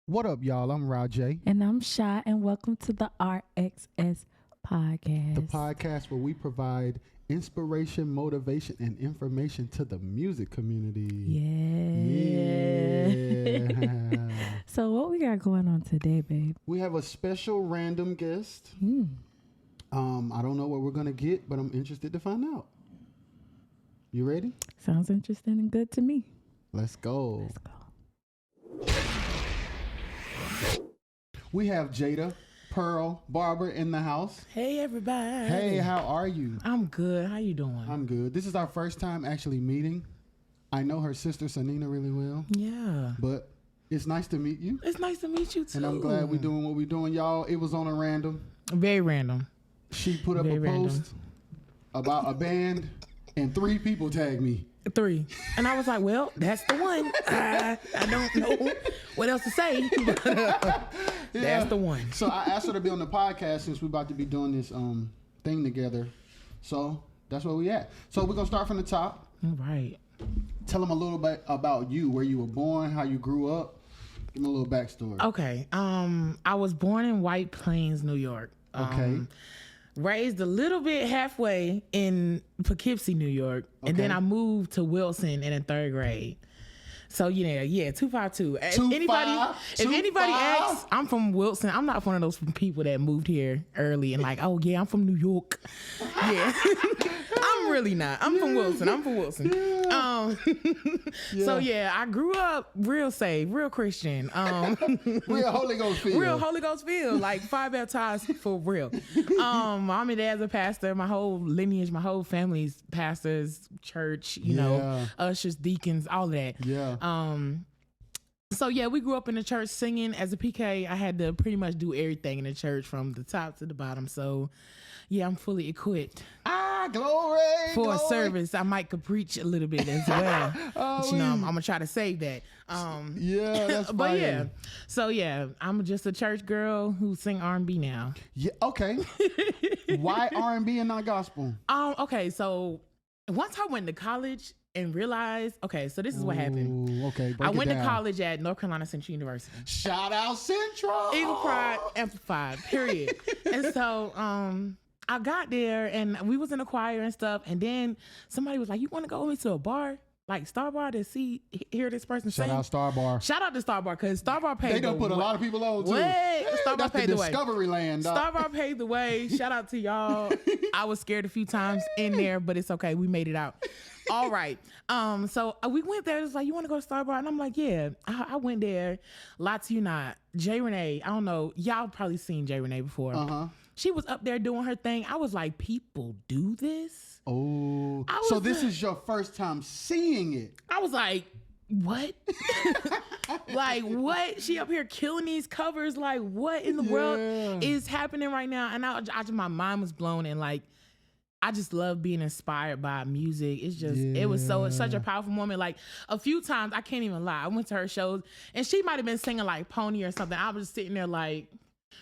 What up, y'all? I'm Rajay. And I'm Shy, and welcome to the RXS podcast. The podcast where we provide inspiration, motivation, and information to the music community. Yeah. So what we got going on today, babe? We have a special random guest. I don't know what we're going to get, but I'm interested to find out. You ready? Sounds interesting and good to me. Let's go. Let's go. We have Jadah Pearl Barber in the house. Hey, everybody. Hey, how are you? I'm good. How you doing? I'm good. This is our first time actually meeting. I know her sister Sanina really well. Yeah. But it's nice to meet you. It's nice to meet you, too. And I'm glad we're doing what we're doing. Y'all, it was on a random. Very random. She put up a post about a band, and 3 people tagged me. 3. And I was like, well, that's the one. I don't know what else to say, but that's the one. So I asked her to be on the podcast since we're about to be doing this thing together. So that's where we at. So we're going to start from the top. All right. Tell them a little bit about you, where you were born, how you grew up. Give them a little backstory. Okay. I was born in White Plains, New York. Okay. Raised a little bit halfway in Poughkeepsie, New York, and then I moved to Wilson in the 3rd grade. So 252. If anybody asks, I'm from Wilson. I'm not one of those people that moved here early and like, oh yeah, I'm from New York. Yeah, I'm really not. I'm from Wilson. So yeah, I grew up real saved, real Christian. Real Holy Ghost feel. Real Holy Ghost feel, like 5 baptized for real. Mom and dad's a pastor. My whole lineage, my whole family's pastors, church, you know, ushers, deacons, all of that. Yeah. So yeah, we grew up in the church singing. As a PK, I had to pretty much do everything in the church from the top to the bottom. So yeah, I'm fully equipped. Glory For a service. I might could preach a little bit as well. But, I'm gonna try to save that. That's but fine. yeah. So yeah, I'm just a church girl who sing R&B now. Yeah, okay. Why R&B and not gospel? Okay, so once I went to college and realized, so this is what happened. Okay, I went to college at North Carolina Central University. Shout out Central. Eagle Pride Amplified, period. And so I got there and we was in the choir and stuff, and then somebody was like, you want to go with me to a bar? Like Star Bar to hear this person sing. Shout out Star Bar. Shout out to Star Bar, because Star Bar paid They done put a lot of people on too. Star Bar paid the way. Discovery Land. Dog. Star Bar paved the way. Shout out to y'all. I was scared a few times in there, but it's okay. We made it out. All right. So we went there. It was like, you want to go to Star Bar? And I'm like, yeah. I went there. Lots of you not. J. Renee. I don't know. Y'all probably seen J. Renee before. She was up there doing her thing. I was like, people do this? Oh. So this is your first time seeing it. I was like, what? Like, what? She up here killing these covers. Like, what in the world is happening right now? And my mind was blown, and like, I just love being inspired by music. It's just, it was such a powerful moment. Like a few times, I can't even lie. I went to her shows and she might've been singing like Pony or something. I was just sitting there like,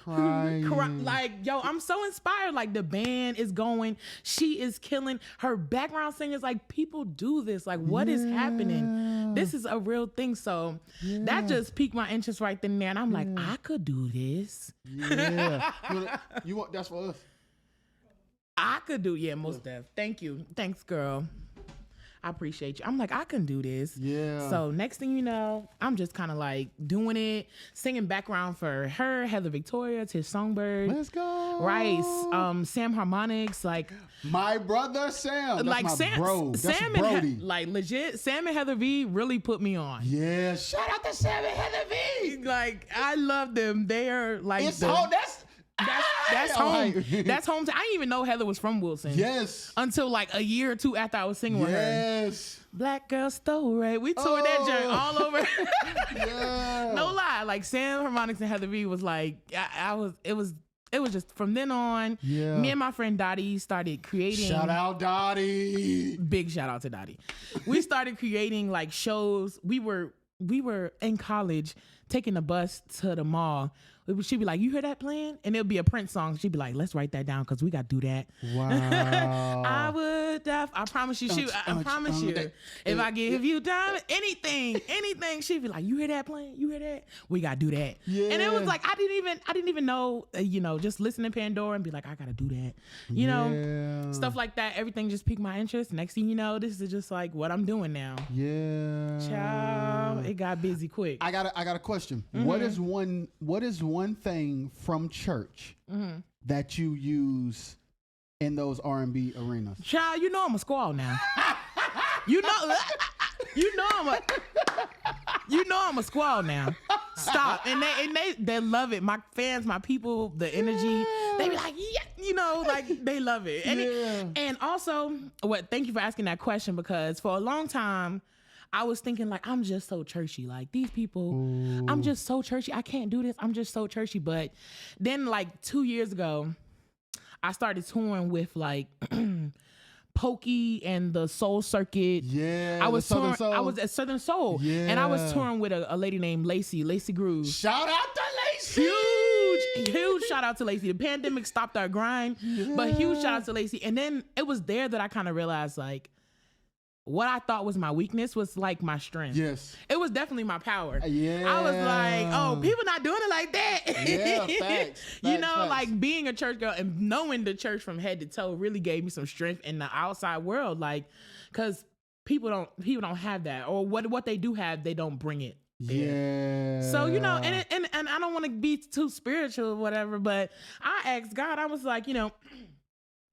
like, yo, I'm so inspired. Like the band is going, she is killing. Her background singers, like people do this. Like what is happening? This is a real thing. So that just piqued my interest right then and there. And I'm like, I could do this. Yeah. you want, that's for us. I could do, most def. Thank you. Thanks, girl. I appreciate you. I'm like, I can do this. Yeah. So next thing you know, I'm just kind of like doing it, singing background for her, Heather Victoria, Tish Songbird. Let's go. Rice, Sam Harmonics, like my brother Sam. That's like my Sam, bro. That's Sam Brody. and like legit, Sam and Heather V really put me on. Yeah. Shout out to Sam and Heather V. Like I love them. They are like that's home. That's home. I didn't even know Heather was from Wilson. Yes. Until like a year or two after I was singing with her. Yes. Black Girl Story. We toured that joint all over. Yeah. No lie. Like Sam Harmonics and Heather V was like, it was just from then on. Yeah. Me and my friend Dottie started creating. Shout out Dottie. Big shout out to Dottie. We started creating like shows. We were in college taking the bus to the mall. she'd be like, you hear that playing? And it'll be a Prince song. She'd be like, let's write that down because we got to do that. Wow. I would die. I promise you, I promise you. If I give you time, anything, she'd be like, you hear that playing? You hear that? We got to do that. Yeah. And it was like, I didn't even know, just listen to Pandora and be like, I got to do that. You know, stuff like that. Everything just piqued my interest. Next thing you know, this is just like what I'm doing now. Yeah. Child, it got busy quick. I got a question. Mm-hmm. What is one thing from church that you use in those R&B arenas? Child, you know I'm a squaw now. you know I'm a squaw now. Stop. And they love it. My fans, my people, the energy, they be like, yeah, like they love it. And also, thank you for asking that question, because for a long time, I was thinking like, I'm just so churchy. Like these people, I'm just so churchy. I can't do this. I'm just so churchy. But then like 2 years ago, I started touring with like Pokey and the Soul Circuit. Yeah, I was touring. Soul. I was at Southern Soul, and I was touring with a lady named Lacey Grooves. Shout out to Lacey. Huge shout out to Lacey. The pandemic stopped our grind, but huge shout out to Lacey. And then it was there that I kind of realized like, what I thought was my weakness was like my strength. Yes. It was definitely my power. Yeah. I was like, oh, people not doing it like that. Yeah, facts. Facts. Like being a church girl and knowing the church from head to toe really gave me some strength in the outside world. Like, cause people don't have that, or what they do have, they don't bring it. Yeah. So, and I don't want to be too spiritual or whatever, but I asked God, I was like,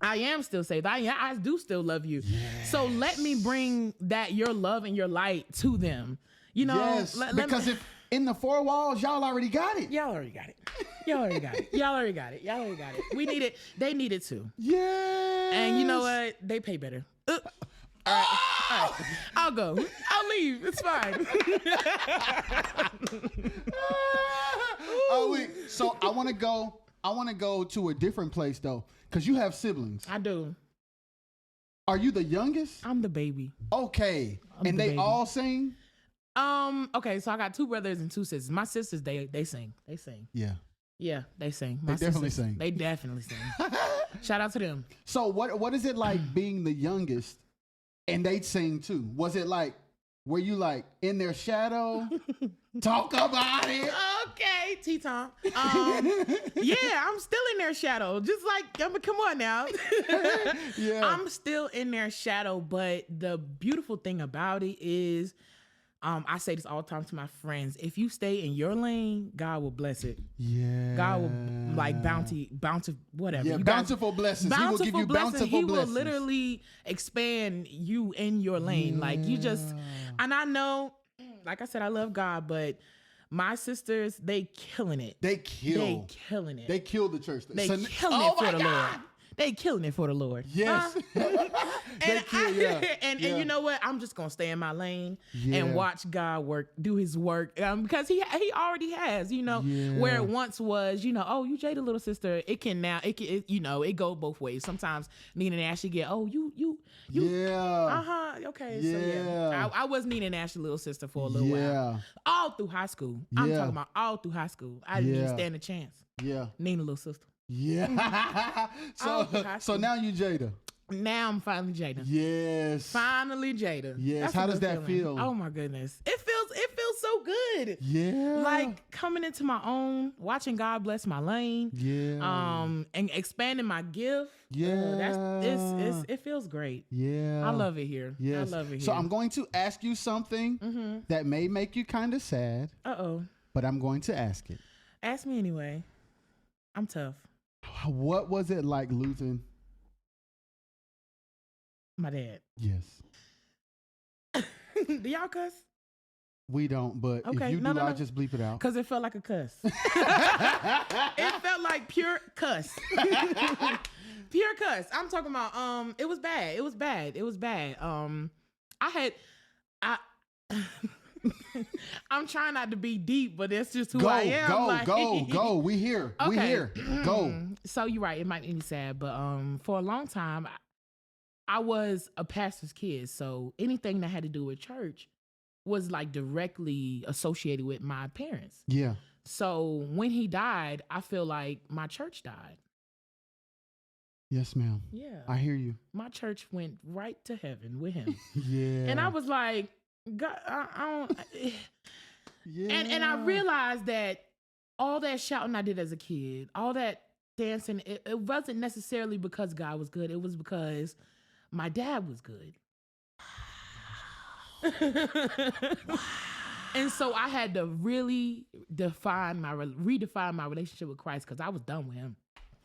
I am still saved. I do still love you. Yes. So let me bring your love and your light to them. Yes. Because if in the four walls, y'all already got it. Y'all already got it. We need it. They need it too. Yeah. And you know what? They pay better. All right. I'll go. I'll leave. It's fine. So I want to go to a different place though, because you have siblings. I do. Are you the youngest? I'm the baby. Okay. And they all sing? Okay, so I got 2 brothers and 2 sisters. My sisters, they sing. They sing. Yeah. Yeah, they sing. They definitely sing. They definitely sing. Shout out to them. So what is it like being the youngest and they sing too? Was it like, were you like in their shadow? Talk about it. Okay, T-Tom. Yeah, I'm still in their shadow. Just like, come on now. Yeah. I'm still in their shadow, but the beautiful thing about it is, I say this all the time to my friends. If you stay in your lane, God will bless it. Yeah. God will bounty, whatever. Yeah, bountiful blessings. He will give you bountiful blessings. He will literally expand you in your lane. Yeah. Like you just, and I know, like I said, I love God, but my sisters, they killing it. They killing it. They kill the church. They killing it for the Lord. They killing it for the Lord. Yes. And you know what? I'm just gonna stay in my lane and watch God do His work, because He already has. Where it once was, oh, you Jada little sister. It can now. It go both ways. Sometimes Nina and Ashley get, oh, you. Yeah. Okay. So I was Nina and Ashley little sister for a little while. All through high school. I'm talking about all through high school. I didn't even stand a chance. Yeah. Nina little sister. Yeah. So now you Jada. Now I'm finally Jada. Yes. Finally Jada. Yes. How does that feel? Oh my goodness. It feels so good. Yeah. Like coming into my own, watching God bless my lane. Yeah. And expanding my gift. Yeah. It feels great. Yeah. I love it here. Yes. I love it here. So I'm going to ask you something that may make you kind of sad. Uh-oh. But I'm going to ask it. Ask me anyway. I'm tough. What was it like losing my dad? Yes. Do y'all cuss? We don't, but if you do, I'll just bleep it out. Because it felt like a cuss. It felt like pure cuss. Pure cuss. I'm talking about, it was bad. I'm trying not to be deep, but that's just who I am. Go. We here. Okay. We here. Go. So you're right. It might make me sad, but for a long time, I was a pastor's kid. So anything that had to do with church was like directly associated with my parents. Yeah. So when he died, I feel like my church died. Yes, ma'am. Yeah. I hear you. My church went right to heaven with him. Yeah. And I was like, God, I don't. Yeah. And I realized that all that shouting I did as a kid, all that dancing, it wasn't necessarily because God was good. It was because my dad was good. And so I had to really redefine my relationship with Christ because I was done with him.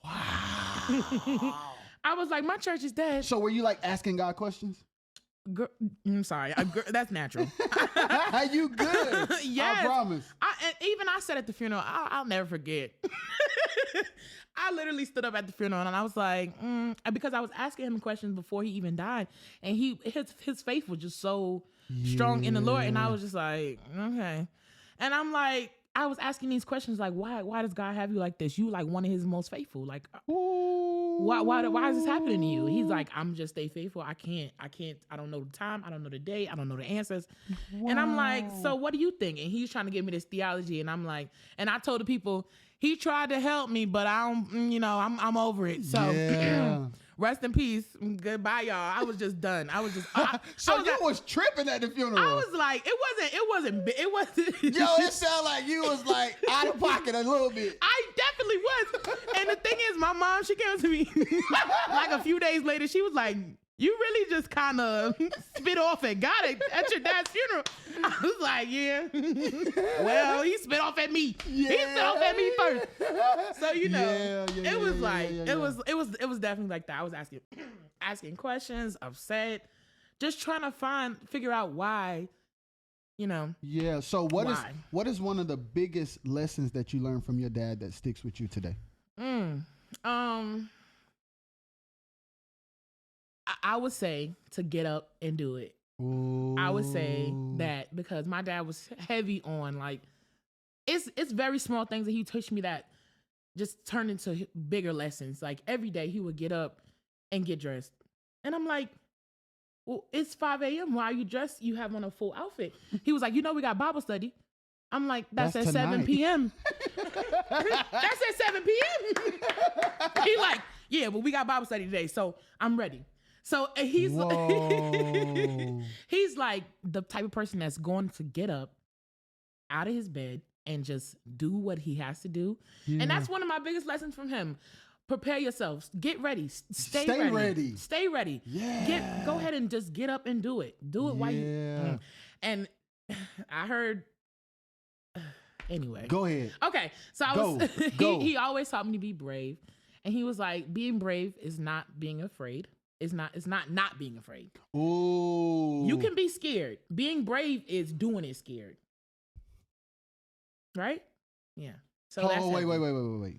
Wow. I was like, my church is dead. So were you like asking God questions? Girl, I'm sorry. That's natural. You good. Yes. I promise. And even I said at the funeral, I'll never forget. I literally stood up at the funeral and I was like, because I was asking him questions before he even died. And his faith was just so strong in the Lord. And I was just like, okay. And I'm like, I was asking these questions like, why does God have you like this? You like one of his most faithful. Like, why is this happening to you? He's like, I'm just stay faithful. I don't know the time. I don't know the day. I don't know the answers. Wow. And I'm like, so what do you think? And he's trying to give me this theology. And I'm like, and I told the people, he tried to help me, but I don't, I'm over it. So yeah. Rest in peace. Goodbye, y'all. I was just done. I was just. was tripping at the funeral. I was like, it wasn't. Yo, it sounded like you was like out of pocket a little bit. I definitely was. And the thing is, my mom, she came to me like a few days later. She was like, you really just kind of spit off at God at your dad's funeral. I was like, yeah. Well, he spit off at me. Yeah. He spit off at me first. So it was it was definitely like that. I was asking questions, upset, just trying to figure out why. Yeah. So what is one of the biggest lessons that you learned from your dad that sticks with you today? I would say to get up and do it. Ooh. I would say that because my dad was heavy on like, it's very small things that he taught me that just turned into bigger lessons. Like every day he would get up and get dressed. And I'm like, well, it's 5 a.m. Why are you dressed? You have on a full outfit. He was like, we got Bible study. I'm like, that's at tonight. 7 p.m. That's at 7 p.m. He like, yeah, but we got Bible study today, so I'm ready. So he's he's like the type of person that's going to get up out of his bed and just do what he has to do. Yeah. And that's one of my biggest lessons from him. Prepare yourselves. Get ready. Stay ready. Stay ready. Yeah. Go ahead and just get up and do it. Do it while you. And I heard. Anyway. Go ahead. Okay. So I was. He always taught me to be brave, and he was like, being brave is not being afraid. It's not being afraid. Ooh. You can be scared. Being brave is doing it scared. Right? Yeah. So that's wait.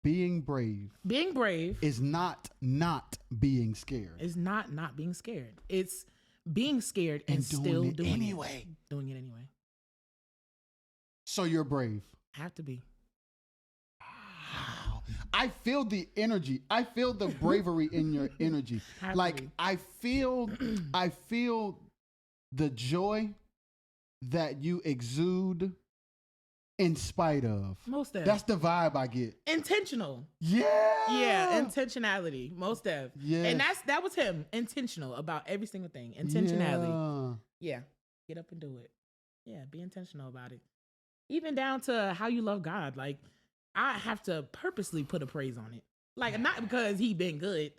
Being brave is not being scared. It's not being scared. It's being scared and still doing it anyway. Doing it anyway. So you're brave. Have to be. I feel the energy. I feel the bravery in your energy. I feel the joy that you exude in spite of. Most of. That's the vibe I get. Intentional. Yeah. Yeah, intentionality. Most of. Yeah. And that was him. Intentional about every single thing. Intentionality. Yeah. Get up and do it. Yeah, be intentional about it. Even down to how you love God. Like, I have to purposely put a praise on it. Like, not because he been good,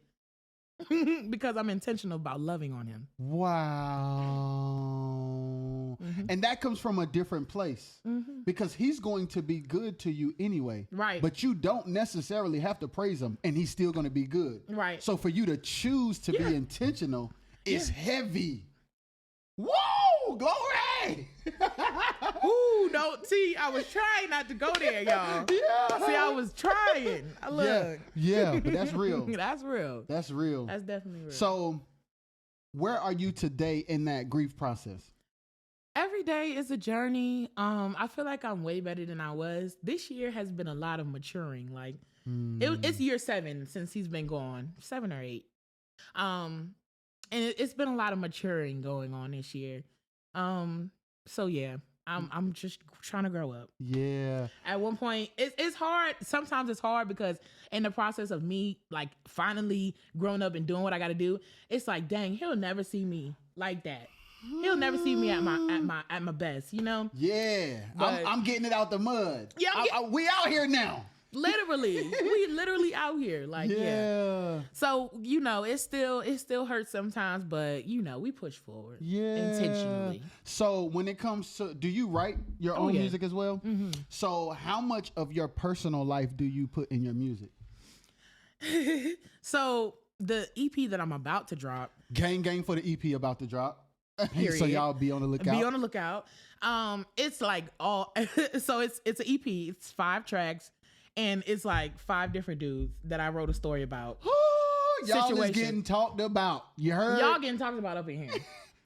because I'm intentional about loving on him. Wow. Mm-hmm. And that comes from a different place because he's going to be good to you anyway. Right. But you don't necessarily have to praise him and he's still going to be good. Right. So for you to choose to be intentional is heavy. Whoa, glory. Ooh, no, see, I was trying not to go there, y'all. Yeah. See, I was trying. Look. Yeah, but that's real. That's real. That's real. That's definitely real. So, where are you today in that grief process? Every day is a journey. I feel like I'm way better than I was. This year has been a lot of maturing. Like, it's year 7 since he's been gone, 7 or 8. And it's been a lot of maturing going on this year. So yeah, I'm just trying to grow up. Yeah. At one point, it's hard. Sometimes it's hard because in the process of me like finally growing up and doing what I got to do, it's like, dang, he'll never see me like that. He'll never see me at my best, you know? Yeah. But- I'm getting it out the mud. Yeah, we out here now. Literally, we literally out here, like Yeah. So you know, it still hurts sometimes, but you know, we push forward. Yeah. Intentionally. So when it comes to, do you write your own yeah. music as well? Mm-hmm. So how much of your personal life do you put in your music? So the EP that I'm about to drop. Gang for the EP about to drop. So Period. y'all be on the lookout. Be on the lookout. It's like all. So it's an EP. It's 5 tracks. And it's like 5 different dudes that I wrote a story about. Y'all is Situation. getting talked about. You heard? Y'all getting talked about up in here.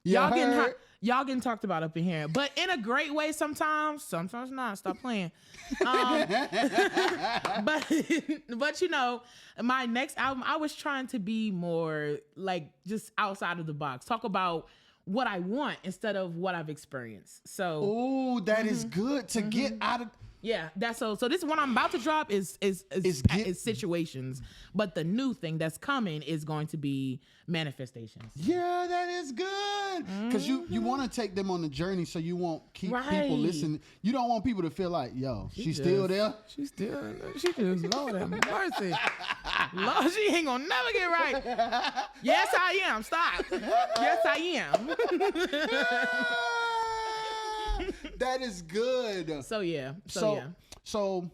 You heard? Y'all getting talked about up in here, but in a great way sometimes not. Stop playing. But you know, my next album, I was trying to be more like just outside of the box. Talk about what I want instead of what I've experienced. So, Oh, that is good to get out of. yeah, that's so this one I'm about to drop is situations, but the new thing that's coming is going to be manifestations. Yeah, that is good. Because you want to take them on the journey so you won't keep people Right. listening. You don't want people to feel like, yo, she's still there. She just, Lord have mercy. Lord, she ain't gonna never get right. Yes, I am. Stop. Yes, I am. That is good. So yeah. So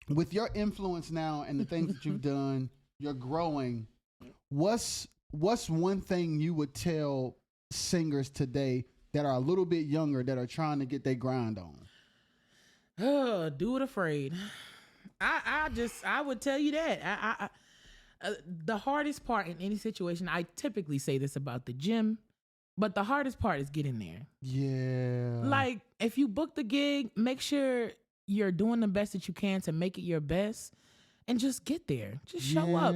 with your influence now and the things that you've done, you're growing. What's one thing you would tell singers today that are a little bit younger that are trying to get their grind on? Do it afraid. I would tell you that. The hardest part in any situation, I typically say this about the gym, but the hardest part is getting there. Yeah. Like, if you book the gig, make sure you're doing the best that you can to make it your best and just get there. Just show up.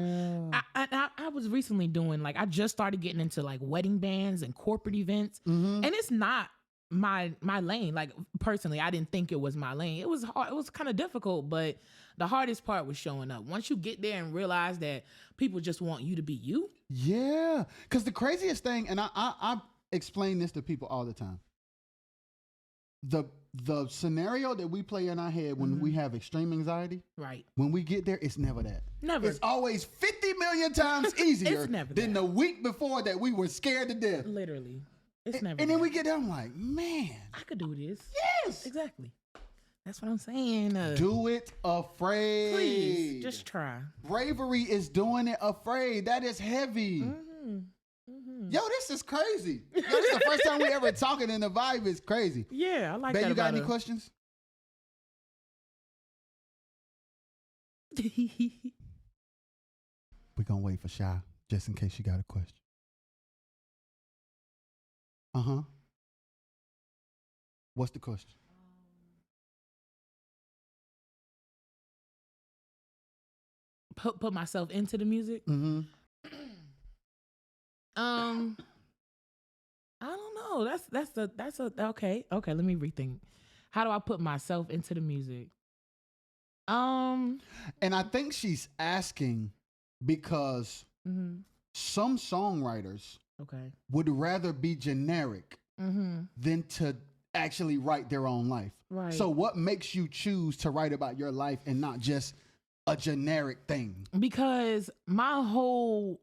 I was recently doing, like, I just started getting into, like, wedding bands and corporate events. And it's not my lane. Like, personally, I didn't think it was my lane. It was hard. It was kind of difficult, but the hardest part was showing up. Once you get there and realize that people just want you to be you. Yeah. Because the craziest thing, and I explain this to people all the time. The scenario that we play in our head when we have extreme anxiety, Right. when we get there, it's never that. Never. It's always 50 million times easier It's never than that. the week before that we were scared to death. Literally. It's never. And then that. we get there, I'm like, man, I could do this. yes. Exactly. That's what I'm saying. Do it afraid. Please, just try. Bravery is doing it afraid. That is heavy. Yo, this is crazy. Yo, this is the first time we ever talking and the vibe is crazy. Yeah, I like Babe, that. you got about any her. questions? We're going to wait for Shy, just in case you got a question. Uh-huh. What's the question? Put myself into the music. Mm-hmm. I don't know. That's a okay. Okay, let me rethink. How do I put myself into the music? And I think she's asking because some songwriters Okay. would rather be generic than to actually write their own life. Right. So what makes you choose to write about your life and not just a generic thing? Because my whole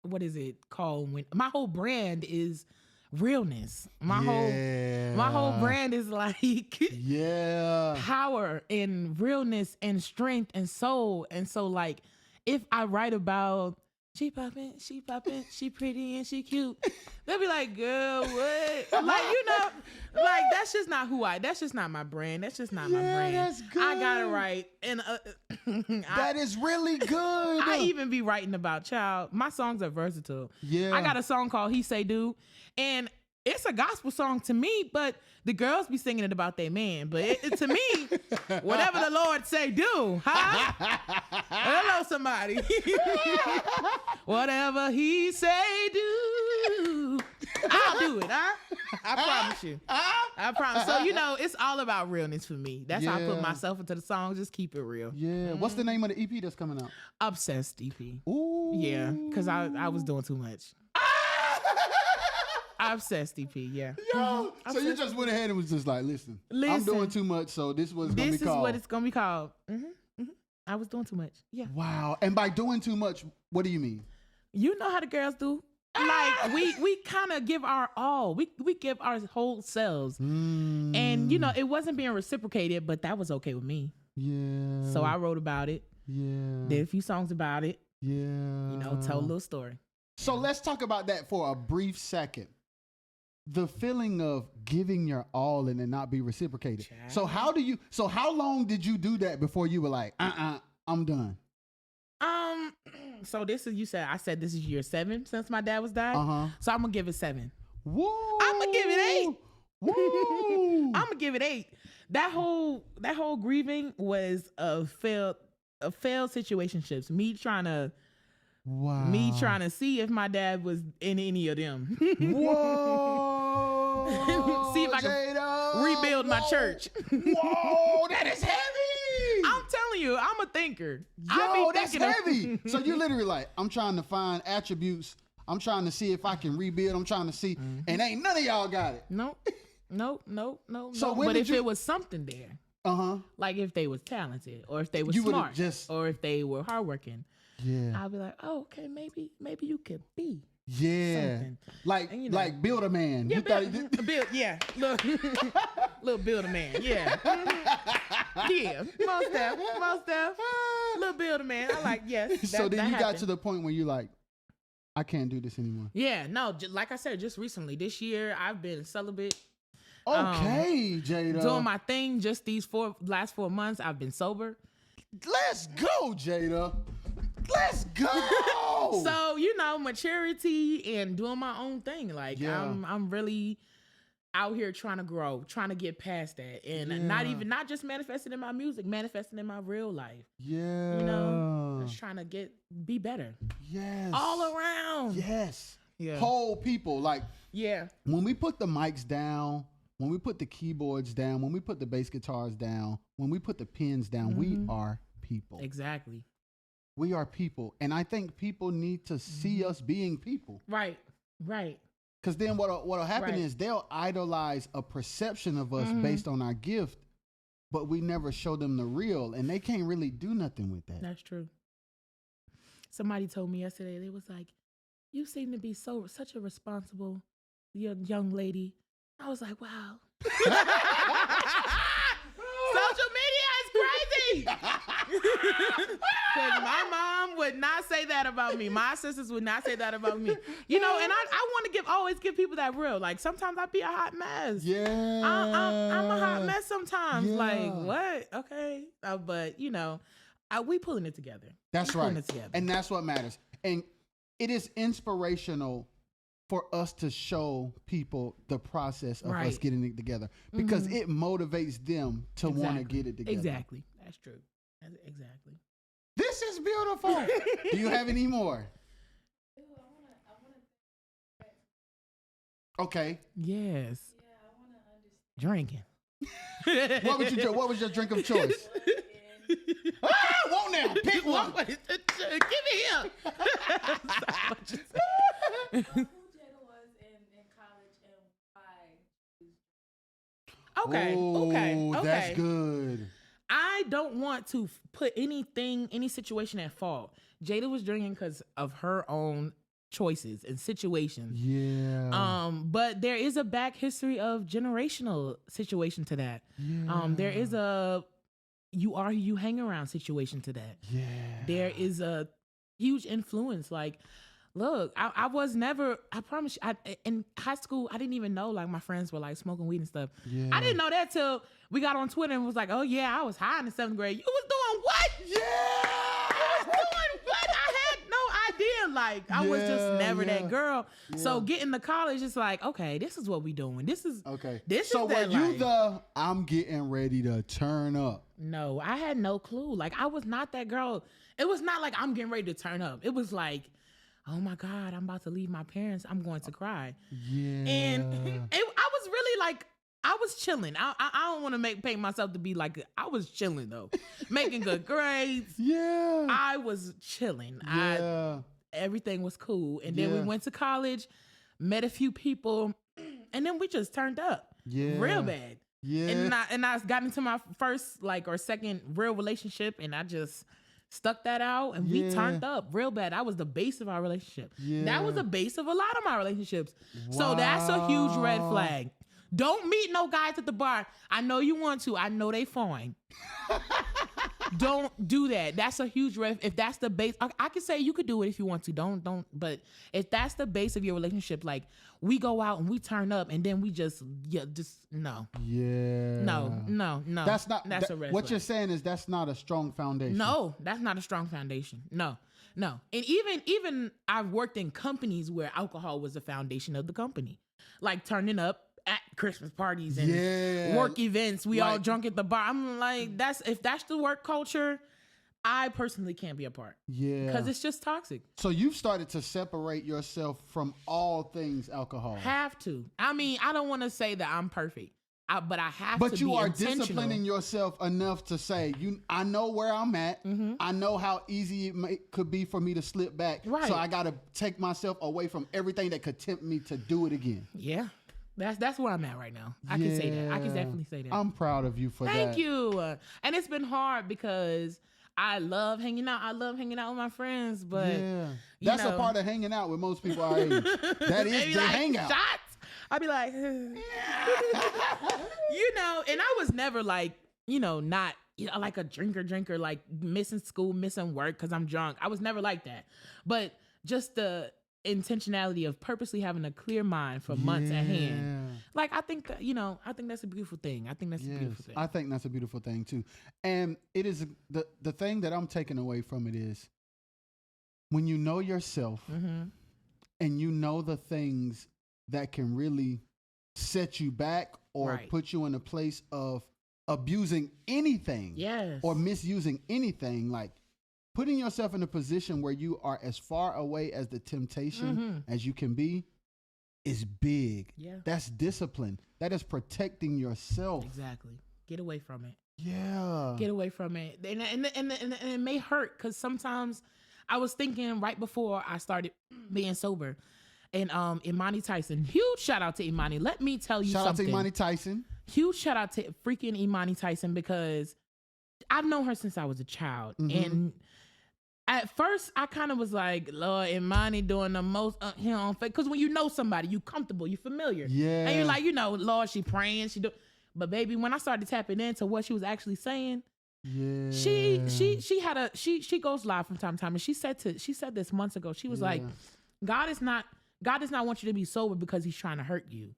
what is it called when my whole brand is realness. My whole brand is like Yeah. power and realness and strength and soul. And so, like, if I write about she poppin', she pretty and she cute, they'll be like, girl, what? Like, you know, like, that's just not that's just not my brand. That's just not my brand. That's good. I gotta write. And That is really good. I even be writing about child. My songs are versatile. Yeah. I got a song called He Say Do, and it's a gospel song to me, but the girls be singing it about their man. But it, to me, whatever the Lord say do, huh? Hello, somebody. Whatever he say do. I'll do it, huh? I promise you. I promise. So, it's all about realness for me. That's how I put myself into the song. Just keep it real. Yeah. What's the name of the EP that's coming out? Obsessed EP. Ooh. Yeah, because I was doing too much. Obsessed EP, yeah. Yo, so you just went ahead and was just like, listen, I'm doing too much, so this was going to be called. This is what it's going to be called. I was doing too much, yeah. Wow. And by doing too much, what do you mean? You know how the girls do. Like, we kind of give our all. We give our whole selves. And, it wasn't being reciprocated, but that was okay with me. Yeah. So I wrote about it. Yeah. Did a few songs about it. Yeah. Told a little story. So let's talk about that for a brief second. The feeling of giving your all and then not be reciprocated. Child. So how long did you do that before you were like, I'm done? So I said this is year 7 since my dad was died. So I'm gonna give it 7. Woo! I'm gonna give it 8. Woo! I'm gonna give it 8. That whole grieving was a failed situationships. Me trying to see if my dad was in any of them. Whoa! See if I can rebuild my church. Whoa, that is heavy! I'm telling you, I'm a thinker. Yo, that's heavy. So you're literally like, I'm trying to find attributes. I'm trying to see if I can rebuild. I'm trying to see, and ain't none of y'all got it. Nope. So but if it was something there, like if they was talented, or if they was smart, or if they were hardworking, I'll be like, oh, okay, maybe you could be. Yeah, something. Like build a man. Yeah, little build a man. Yeah, yeah, most def, little build a man. I like So then you got to the point where you like, I can't do this anymore. Yeah, no, like I said, just recently this year I've been celibate. Okay, Jadah, doing my thing. Just these last 4 months I've been sober. Let's go, Jadah. Let's go. So, maturity and doing my own thing. Like I'm really out here trying to grow, trying to get past that. And not just manifesting in my music, manifesting in my real life. Yeah. Just trying to be better. Yes. All around. Yes. Yeah. Whole people. Like, yeah. When we put the mics down, when we put the keyboards down, when we put the bass guitars down, when we put the pens down, we are people. Exactly. We are people. And I think people need to see us being people. Right. Because then what'll happen is they'll idolize a perception of us based on our gift, but we never show them the real, and they can't really do nothing with that. That's true. Somebody told me yesterday, they was like, you seem to be such a responsible young lady. I was like, wow. Social media is crazy. Because my mom would not say that about me. My sisters would not say that about me. And I want to always give people that real. Like, sometimes I be a hot mess. Yeah. I'm a hot mess sometimes. Yeah. Like, what? Okay. But, we pulling it together. That's right. Pulling it together. And that's what matters. And it is inspirational for us to show people the process of us getting it together, because it motivates them to want to get it together. Exactly. That's true. Exactly. This is beautiful. Do you have any more? Okay. Yes. Yeah, I want to understand. Drinking. What would you do? What was your drink of choice? Won't now pick one. Give me here. Okay. That's good. I don't want to put any situation at fault. Jadah was drinking because of her own choices and situations. Yeah. But there is a back history of generational situation to that. Yeah. There is a you are who you hang around situation to that. Yeah. There is a huge influence. Like, look, I was never, I promise you, in high school, I didn't even know, like, my friends were, like, smoking weed and stuff. Yeah. I didn't know that till we got on Twitter and was like, oh, yeah, I was high in the 7th grade. You was doing what? Yeah. You was doing what? I had no idea. Like, I was just never that girl. Yeah. So getting to college, it's like, okay, this is what we doing. This is, okay. This so is that, were you I'm getting ready to turn up? No, I had no clue. Like, I was not that girl. It was not like I'm getting ready to turn up. It was like, oh my God, I'm about to leave my parents. I'm going to cry. Yeah. And I was really like, I was chilling. I don't want to paint myself to be like, I was chilling though, making good grades. Yeah. I was chilling. Yeah. Everything was cool. And then we Yeah. went to college, met a few people, and then we just turned up real bad. Yeah. And I got into my first or second real relationship, and I just stuck that out, and we turned up real bad. That was the base of our relationship. Yeah. That was the base of a lot of my relationships. So that's a huge red flag. Don't meet no guys at the bar. I know you want to. I know they fine. Don't do that. That's a huge red. If that's the base, I can say you could do it if you want to. Don't. But if that's the base of your relationship, like we go out and we turn up and then we just no. Yeah. No. That's not. That's a red what flag. you're saying is that's not a strong foundation. No, that's not a strong foundation. No. And even I've worked in companies where alcohol was the foundation of the company, like turning up at Christmas parties and work events. We all drunk at the bar. I'm like, if that's the work culture, I personally can't be a part. Yeah. Because it's just toxic. So you've started to separate yourself from all things alcohol. Have to. I mean, I don't want to say that I'm perfect, but I have to But be you are intentional. disciplining yourself enough to say, I know where I'm at. Mm-hmm. I know how easy could be for me to slip back. Right. So I got to take myself away from everything that could tempt me to do it again. Yeah. That's where I'm at right now. I can say that. I can definitely say that. I'm proud of you for that. Thank you. And it's been hard because I love hanging out. I love hanging out with my friends, but that's a part of hanging out with most people our age. That is the hangout. Shots. I'd be like, and I was never like, not like a drinker, like missing school, missing work because I'm drunk. I was never like that. But just the intentionality of purposely having a clear mind for months at hand. Like, I think that, I think that's a beautiful thing. I think that's a beautiful thing. I think that's a beautiful thing too. And it is the thing that I'm taking away from it is when you know yourself and you know the things that can really set you back or put you in a place of abusing anything or misusing anything, like putting yourself in a position where you are as far away as the temptation as you can be is big. Yeah. That's discipline. That is protecting yourself. Exactly. Get away from it. Yeah. Get away from it. And it may hurt because sometimes I was thinking right before I started being sober, and Imani Tyson, huge shout out to Imani. Let me tell you something. Shout out to Imani Tyson. Huge shout out to freaking Imani Tyson because I've known her since I was a child. And at first, I kind of was like, Lord, Imani doing the most here on fake. Because when you know somebody, you comfortable, you familiar. Yeah. And you're like, Lord, she praying, she do. But baby, when I started tapping into what she was actually saying, she goes live from time to time. And she said this months ago. She was like, God does not want you to be sober because he's trying to hurt you.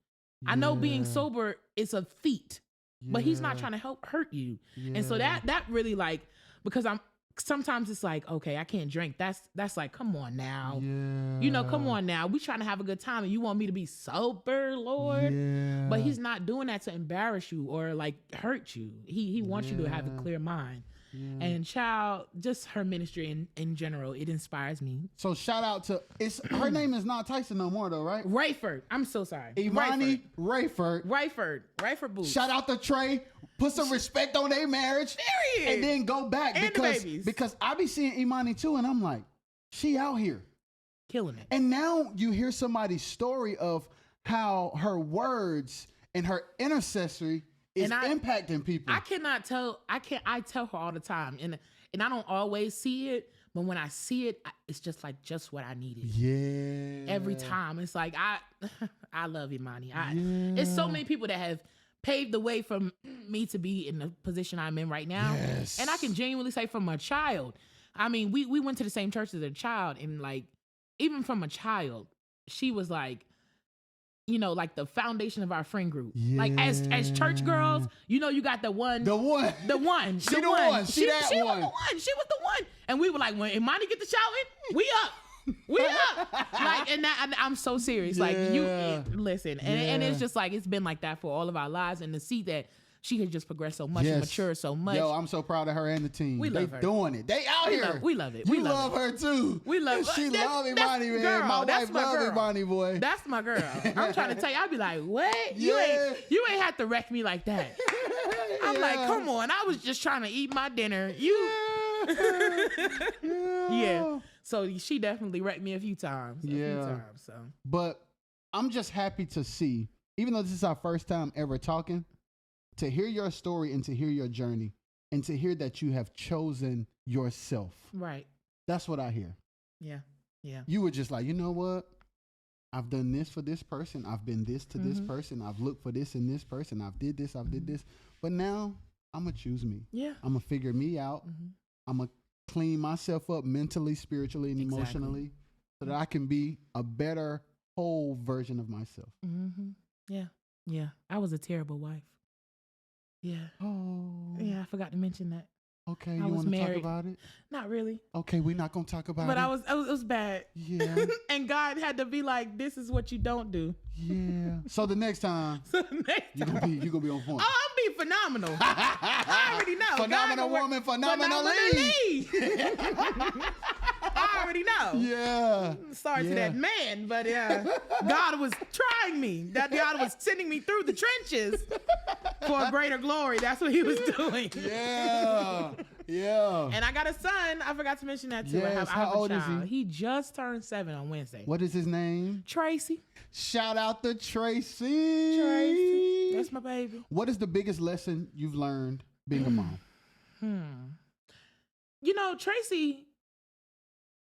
I know being sober is a feat, but he's not trying to hurt you. And so that really because sometimes it's like, okay, I can't drink. That's like, come on now. Come on now. We trying to have a good time and you want me to be sober, Lord? But he's not doing that to embarrass you or hurt you. He wants you to have a clear mind. And child, just her ministry in general, it inspires me. So shout out to her name is not Tyson no more though, right? Rayford. I'm so sorry. Imani Rayford. Rayford Booth. Shout out to Trey. Put some respect on their marriage. Period. And then go back and because I be seeing Imani too, and I'm like, she out here. Killing it. And now you hear somebody's story of how her words and her intercessory is impacting people. I tell her all the time. And I don't always see it, but when I see it, it's just what I needed. Yeah. Every time. It's like, I love Imani. It's so many people that have paved the way for me to be in the position I'm in right now. Yes. And I can genuinely say from a child, I mean, we went to the same church as a child, and even from a child, she was the foundation of our friend group. Yeah. As church girls, you got the one. The one. She the one. She was the one. She was the one. And we were like, when Imani get to shouting, we up. We up. And I'm so serious. Listen. And it's just it's been like that for all of our lives. And to see that she had just progressed so much and matured so much. Yo, I'm so proud of her and the team. We love her. Doing it. They out here. We love it. You love her too. We love her. She love Imani, man. Girl, my that's wife my love girl. Imani, boy. That's my girl. I'm trying to tell you, I'd be like, what? Yeah. You ain't have to wreck me like that. I'm like, come on. I was just trying to eat my dinner. Yeah. So she definitely wrecked me a few times. So. But I'm just happy to see, even though this is our first time ever talking, to hear your story and to hear your journey and to hear that you have chosen yourself. Right. That's what I hear. Yeah. Yeah. You were just like, you know what? I've done this for this person. I've been this to this person. I've looked for this in this person. I've did this. I've did this. But now I'm going to choose me. Yeah. I'm going to figure me out. I'm going to clean myself up mentally, spiritually, and emotionally so that I can be a better whole version of myself. Yeah. Yeah. I was a terrible wife. Yeah. Oh. Yeah, I forgot to mention that. Okay, you want to talk about it? Not really. Okay, we're not going to talk about but it. But it was bad. Yeah. And God had to be like, this is what you don't do. Yeah. So the next time, you're going to be on point. Oh, I'm being phenomenal. I already know. Phenomenal woman, phenomenally. I already know. Yeah. Sorry to that man, but God was trying me. That God was sending me through the trenches for a greater glory. That's what he was doing. Yeah. Yeah. And I got a son. I forgot to mention that too. Yes. I have How a old child. is he? He just turned 7 on Wednesday. What is his name? Tracy. Shout out to Tracy. Tracy. That's my baby. What is the biggest lesson you've learned being a mom? You know, Tracy,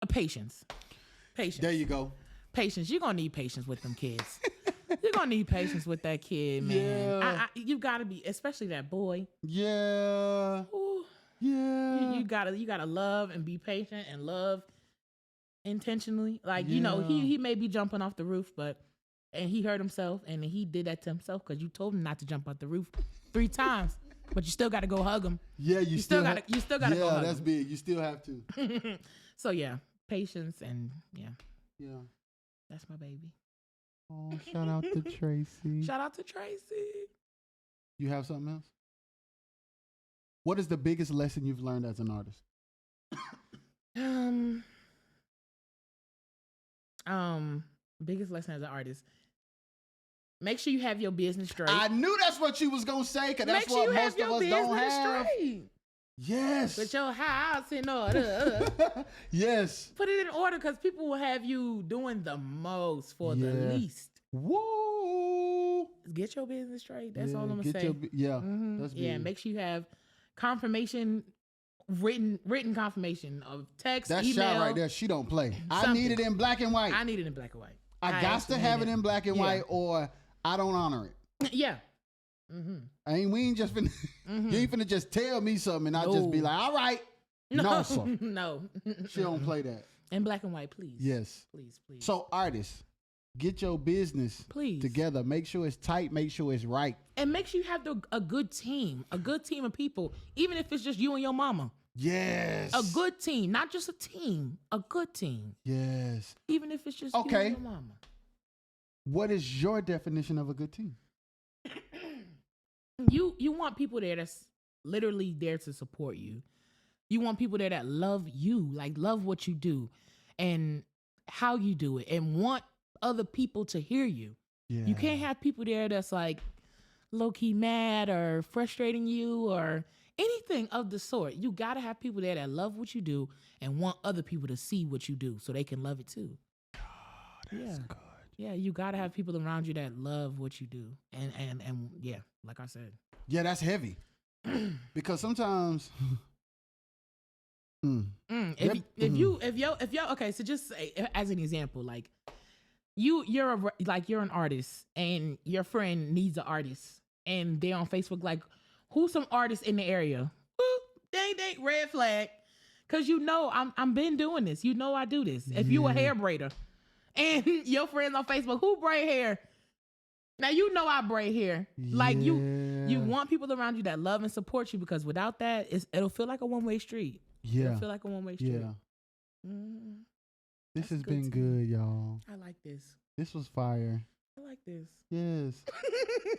patience. Patience. There you go. Patience. You're going to need patience with them kids. You're going to need patience with that kid, man. Yeah. You got to be, especially that boy. Yeah. Ooh. Yeah. You gotta love and be patient and love intentionally. Like, you know, he may be jumping off the roof, and he hurt himself, and he did that to himself because you told him not to jump off the roof 3 times, but you still got to go hug him. Yeah, you still got to go hug him. Yeah, that's big. You still have to. So yeah, patience and yeah, that's my baby. Oh, shout out to Tracy. Shout out to Tracy. You have something else? What is the biggest lesson you've learned as an artist? Biggest lesson as an artist. Make sure you have your business straight. I knew that's what you was gonna say, because that's what most of us don't have. Straight. Yes. Put your house in order. Yes. Put it in order, because people will have you doing the most for the least. Woo. Get your business straight. That's all I'm gonna say. That's big. Yeah, make sure you have confirmation, written confirmation of text, that email. shot right there, she don't play. I need it in black and white. I need it in black and white. I got to have it in black and white, or I don't honor it. Yeah. We ain't just finna, you ain't finna just tell me something and I just be like, all right. No, sir. No. She don't play that. In black and white, please. Yes. Please. So artists, get your business together. Make sure it's tight. Make sure it's right. And make sure you have a good team of people, even if it's just you and your mama. Yes. A good team, not just a team, a good team. Yes. Even if it's just you and your mama. What is your definition of a good team? You want people there that's literally there to support you. You want people there that love you, like love what you do and how you do it, and want other people to hear you. Yeah. You can't have people there that's like low-key mad or frustrating you or anything of the sort. You got to have people there that love what you do and want other people to see what you do so they can love it too. Oh, that's good. Yeah, you got to have people around you that love what you do. And yeah, like I said. Yeah, that's heavy. Because sometimes okay, so just say, as an example, like you're an artist and your friend needs an artist and they're on Facebook like, who's some artists in the area? Dang, red flag. Cause I'm been doing this. I do this. If you a hair braider and your friends on Facebook, who braid hair? Now I braid hair. Like you want people around you that love and support you, because without that, it'll feel like a one-way street. Yeah. It'll feel like a one-way street. Yeah. This has been good, y'all. I like this. This was fire. I like this. Yes.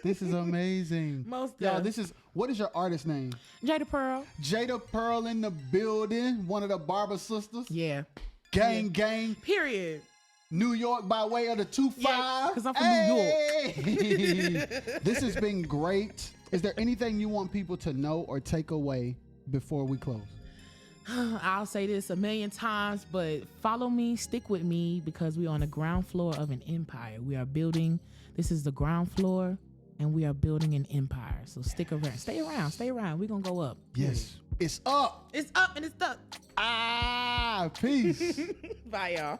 This is amazing. Most Y'all, def. what is your artist name? Jadah Pearl. Jadah Pearl in the building. One of the Barber sisters. Yeah. Gang. Period. New York by way of the 2-5. Yeah, 'cause I'm from New York. This has been great. Is there anything you want people to know or take away before we close? I'll say this a million times, but follow me, stick with me, because we're on the ground floor of an empire. We are building, this is the ground floor, and we are building an empire. So stick around. Stay around. We're going to go up. Yes. It's up. It's up and it's stuck. Peace. Bye, y'all.